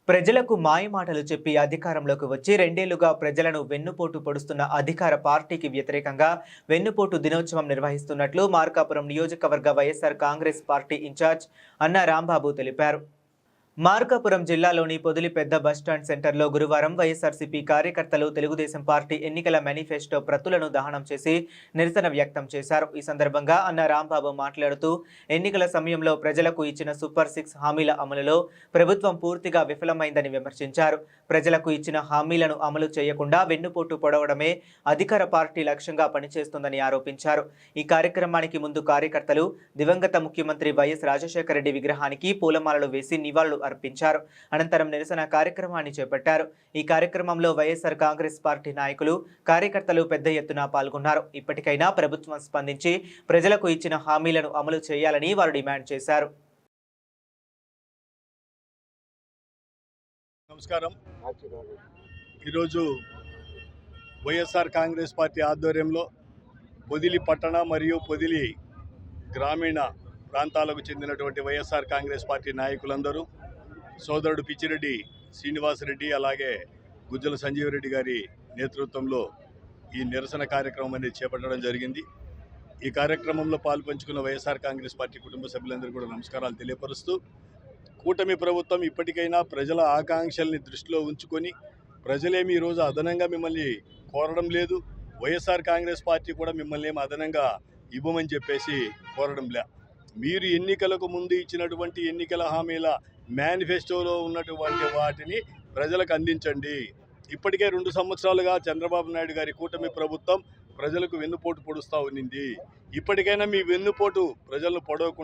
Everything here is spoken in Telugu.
ప్రజలకు మాయమాటలు చెప్పి అధికారంలోకి వచ్చి రెండేళ్లుగా ప్రజలను వెన్నుపోటు పొడుస్తున్న అధికార పార్టీకి వ్యతిరేకంగా వెన్నుపోటు దినోత్సవం నిర్వహిస్తున్నట్లు మార్కాపురం నియోజకవర్గ వైఎస్ఆర్ కాంగ్రెస్ పార్టీ ఇన్ఛార్జ్ అన్న రాంబాబు తెలిపారు. మార్కాపురం జిల్లాలోని పొదిలి పెద్ద బస్టాండ్ సెంటర్లో గురువారం వైఎస్ఆర్సీపీ కార్యకర్తలు తెలుగుదేశం పార్టీ ఎన్నికల మేనిఫెస్టో ప్రతులను దహనం చేసి నిరసన వ్యక్తం చేశారు. ఈ సందర్భంగా అన్న రాంబాబు మాట్లాడుతూ ఎన్నికల సమయంలో ప్రజలకు ఇచ్చిన సూపర్ 6 హామీల అమలులో ప్రభుత్వం పూర్తిగా విఫలమైందని విమర్శించారు. ప్రజలకు ఇచ్చిన హామీలను అమలు చేయకుండా వెన్నుపోటు పొడవడమే అధికార పార్టీ లక్ష్యంగా పనిచేస్తుందని ఆరోపించారు. ఈ కార్యక్రమానికి ముందు కార్యకర్తలు దివంగత ముఖ్యమంత్రి వైఎస్ రాజశేఖర రెడ్డి విగ్రహానికి పూలమాలలు వేసి నివాళులు అర్పించారు. అనంతరం నిరసన కార్యక్రమాన్ని చేపట్టారు. ఈ కార్యక్రమంలో వైఎస్ఆర్ కాంగ్రెస్ పార్టీ నాయకులు, కార్యకర్తలు పెద్ద ఎత్తున పాల్గొన్నారు. ఇప్పటికైనా ప్రభుత్వం స్పందించి ప్రజలకు ఇచ్చిన హామీలను అమలు చేయాలని వారు డిమాండ్ చేశారు. నమస్కారం. ఈరోజు వైఎస్ఆర్ కాంగ్రెస్ పార్టీ ఆధ్వర్యంలో పొదిలి పట్టణ మరియు పొదిలి గ్రామీణ ప్రాంతాలకు చెందినటువంటి వైఎస్ఆర్ కాంగ్రెస్ పార్టీ నాయకులందరూ సోదరుడు పిచ్చిరెడ్డి శ్రీనివాసరెడ్డి అలాగే గుజ్జల సంజీవరెడ్డి గారి నేతృత్వంలో ఈ నిరసన కార్యక్రమం అనేది చేపట్టడం జరిగింది. ఈ కార్యక్రమంలో పాల్పంచుకున్న వైఎస్ఆర్ కాంగ్రెస్ పార్టీ కుటుంబ సభ్యులందరూ కూడా నమస్కారాలు తెలియపరుస్తూ, కూటమి ప్రభుత్వం ఇప్పటికైనా ప్రజల ఆకాంక్షల్ని దృష్టిలో ఉంచుకొని ప్రజలేమి ఈరోజు అదనంగా మిమ్మల్ని కోరడం లేదు, వైఎస్ఆర్ కాంగ్రెస్ పార్టీ కూడా మిమ్మల్ని ఏమి అదనంగా ఇవ్వమని చెప్పేసి కోరడం లే. మీరు ఎన్నికలకు ముందు ఇచ్చినటువంటి ఎన్నికల హామీల మేనిఫెస్టోలో ఉన్నటువంటి వాటిని ప్రజలకు అందించండి. ఇప్పటికే 2 సంవత్సరాలుగా చంద్రబాబు నాయుడు గారి కూటమి ప్రభుత్వం ప్రజలకు వెన్నుపోటు పొడుస్తూ ఉన్నింది. ఇప్పటికైనా మీ వెన్నుపోటు ప్రజలను పొడవకుండా